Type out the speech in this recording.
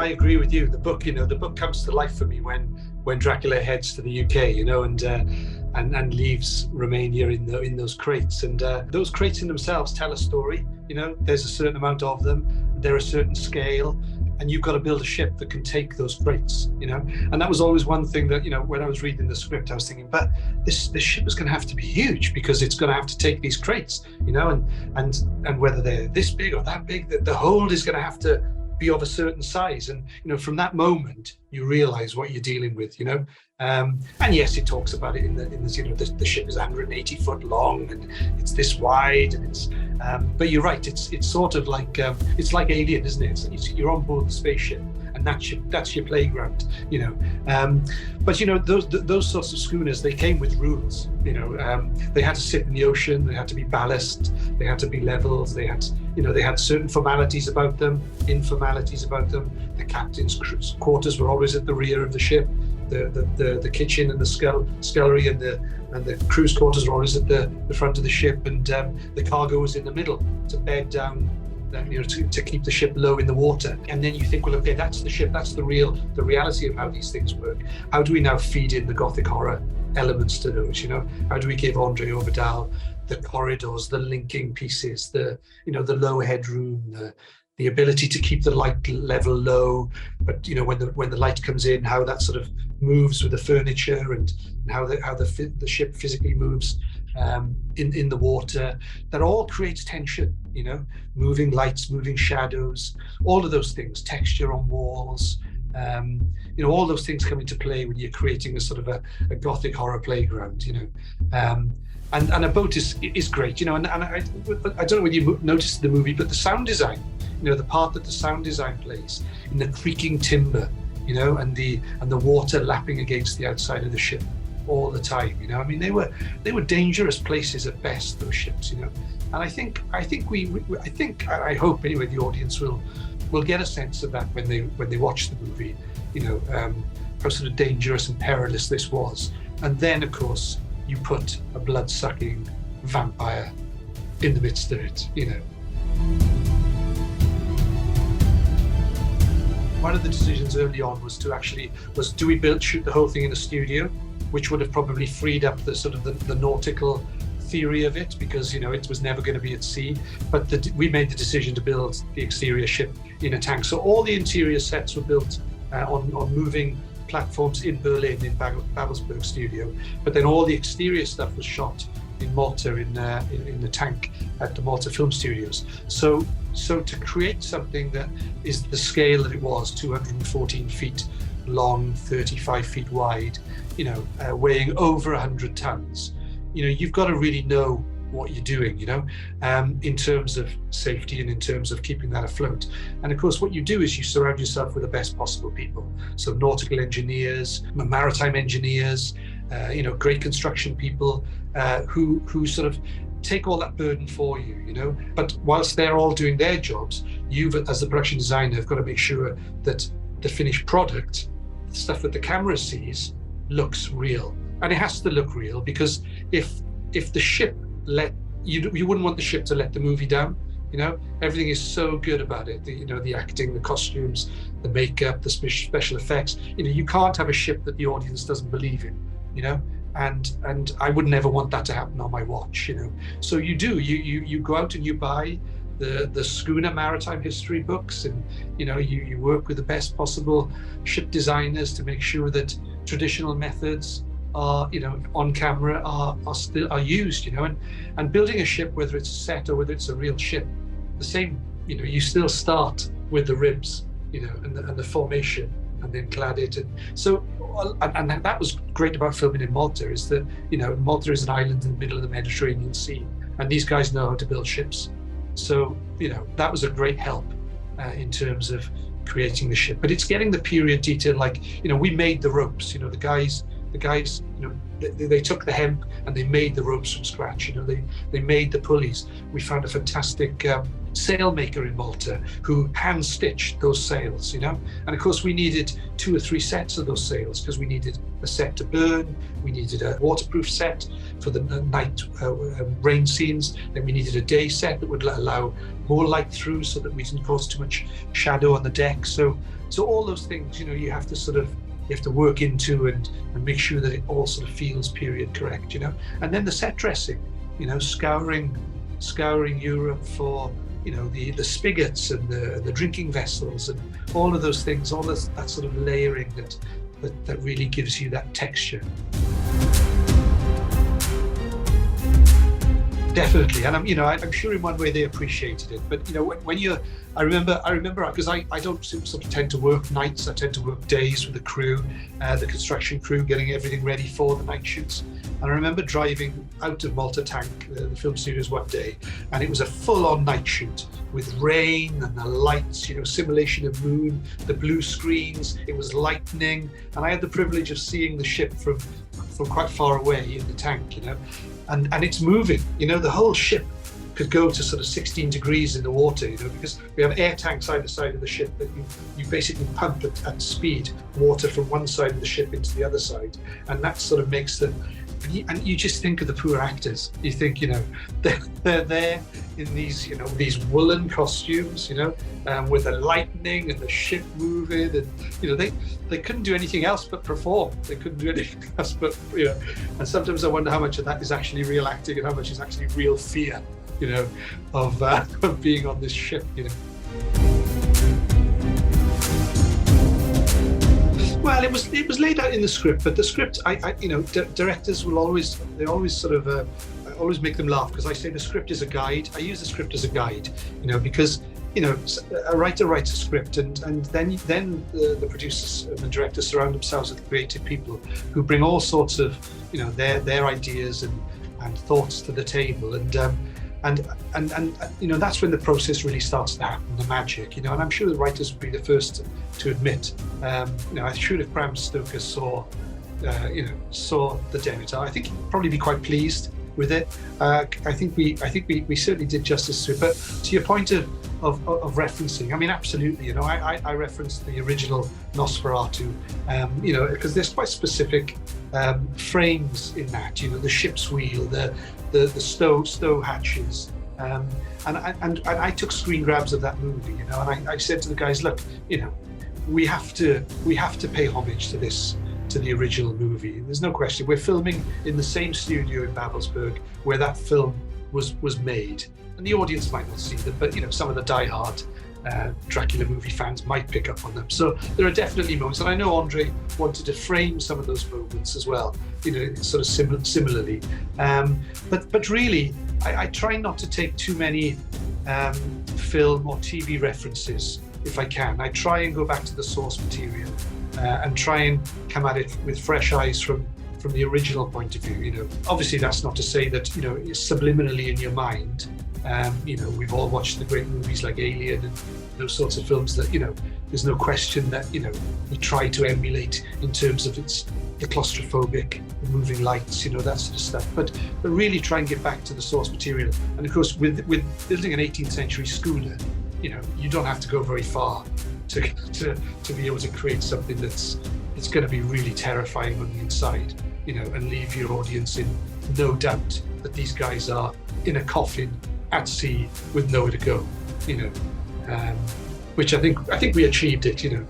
I agree with you. The book, the book comes to life for me when Dracula heads to the UK, and leaves Romania in those crates. And those crates in themselves tell a story. There's a certain amount of them. They're a certain scale, and you've got to build a ship that can take those crates. And that was always one thing that when I was reading the script, I was thinking, but this ship is going to have to be huge because it's going to have to take these crates. And whether they're this big or that big, the hold is going to have to be of a certain size. And from that moment you realize what you're dealing with. And yes, it talks about it in this, the ship is 180 foot long and it's this wide, and it's but you're right, it's sort of like it's like Alien, isn't it? You're on board the spaceship, and that's your playground. But those sorts of schooners, they came with rules. They had to sit in the ocean, they had to be ballast, they had to be levels, they had certain formalities about them, informalities about them. The captain's quarters were always at the rear of the ship. The kitchen and the scullery and the crew's quarters were always at the front of the ship, and the cargo was in the middle to bed down, to keep the ship low in the water. And then you think, well, okay, that's the ship, that's the reality of how these things work. How do we now feed in the Gothic horror elements to those? How do we give Andre Overdahl the corridors, the linking pieces, the low headroom, the ability to keep the light level low, but when the light comes in, how that sort of moves with the furniture, and how the ship physically moves in the water. That all creates tension. Moving lights, moving shadows, all of those things, texture on walls. All those things come into play when you're creating a sort of a Gothic horror playground. And a boat is great. And I don't know whether you noticed the movie, but the sound design. The part that the sound design plays in the creaking timber, and the water lapping against the outside of the ship all the time. They were dangerous places at best, those ships. And I hope anyway the audience will get a sense of that when they watch the movie. How sort of dangerous and perilous this was. And then of course you put a blood-sucking vampire in the midst of it. One of the decisions early on was do we shoot the whole thing in a studio, which would have probably freed up the sort of the nautical theory of it, because it was never going to be at sea. But we made the decision to build the exterior ship in a tank. So all the interior sets were built on moving platforms in Berlin, in Babelsberg studio. But then all the exterior stuff was shot in Malta, in the tank at the Malta Film Studios. So to create something that is the scale that it was, 214 feet long, 35 feet wide, weighing over 100 tons, you've got to really know what you're doing, in terms of safety and in terms of keeping that afloat. And of course, what you do is you surround yourself with the best possible people. So nautical engineers, maritime engineers, great construction people who sort of take all that burden for you, But whilst they're all doing their jobs, you as the production designer have got to make sure that the finished product, the stuff that the camera sees, looks real. And it has to look real, because if the ship you wouldn't want the ship to let the movie down. Everything is so good about it. The acting, the costumes, the makeup, the special effects. You can't have a ship that the audience doesn't believe in. And I would never want that to happen on my watch. So you go out and you buy the schooner maritime history books, and you work with the best possible ship designers to make sure that traditional methods are on camera are used, and building a ship, whether it's a set or whether it's a real ship, the same, you still start with the ribs, and the formation, and then clad it. And so and that was great about filming in Malta, is that Malta is an island in the middle of the Mediterranean Sea, and these guys know how to build ships. So that was a great help in terms of creating the ship. But it's getting the period detail, like we made the ropes, the guys the guys, you know, they took the hemp and they made the ropes from scratch. You know, they made the pulleys. We found a fantastic sail maker in Malta who hand stitched those sails, you know. And of course we needed 2 or 3 sets of those sails, because we needed a set to burn, we needed a waterproof set for the night rain scenes, then we needed a day set that would allow more light through so that we didn't cause too much shadow on the deck. So all those things, you know, you have to work into and make sure that it all sort of feels period correct, you know. And then the set dressing, you know, scouring Europe for, you know, the spigots and the drinking vessels and all of those things, all that sort of layering that really gives you that texture. Definitely, and I'm sure in one way they appreciated it. But you know, when I remember because I don't sort of tend to work nights. I tend to work days with the crew, the construction crew, getting everything ready for the night shoots. And I remember driving out of Malta Tank, the film studios, one day, and it was a full-on night shoot with rain and the lights, you know, simulation of moon, the blue screens. It was lightning, and I had the privilege of seeing the ship from quite far away in the tank, you know. And it's moving, you know, the whole ship could go to sort of 16 degrees in the water, you know, because we have air tanks either side of the ship that you basically pump at speed water from one side of the ship into the other side, and that sort of makes them. And you just think of the poor actors. You think, you know, they're there in these, you know, these woolen costumes, you know, with the lightning and the ship moving, and you know, they couldn't do anything else but perform. They couldn't do anything else but, you know. And sometimes I wonder how much of that is actually real acting and how much is actually real fear, you know, of being on this ship, you know. Well, it was laid out in the script, but the script, you know, directors will always sort of, I always make them laugh because I say the script is a guide. I use the script as a guide, you know, because, you know, a writer writes a script, and then the producers and the directors surround themselves with creative people who bring all sorts of, you know, their ideas and thoughts to the table, and you know, that's when the process really starts to happen, the magic, you know. And I'm sure the writers would be the first to admit, you know, I'm sure if Bram Stoker saw the Demeter, I think he'd probably be quite pleased with it. I think we certainly did justice to it. But to your point of referencing, I mean, absolutely, you know, I referenced the original Nosferatu, you know, because there's quite specific frames in that, you know, the ship's wheel, the stow hatches, and I took screen grabs of that movie, you know, and I said to the guys, look, you know, we have to pay homage to the original movie. There's no question. We're filming in the same studio in Babelsberg where that film was made, and the audience might not see them, but you know, some of the die-hard Dracula movie fans might pick up on them. So there are definitely moments, and I know Andre wanted to frame some of those moments as well, you know, sort of similarly. But really, I try not to take too many film or TV references if I can. I try and go back to the source material and try and come at it with fresh eyes from the original point of view. You know, obviously that's not to say that, you know, it's subliminally in your mind. You know, we've all watched the great movies like Alien and those sorts of films that, you know, there's no question that, you know, we try to emulate in terms of the claustrophobic, the moving lights, you know, that sort of stuff. But really try and get back to the source material. And of course, with building an 18th century schooner, you know, you don't have to go very far to be able to create something that's going to be really terrifying on the inside, you know, and leave your audience in no doubt that these guys are in a coffin at sea with nowhere to go, you know, which I think we achieved it, you know.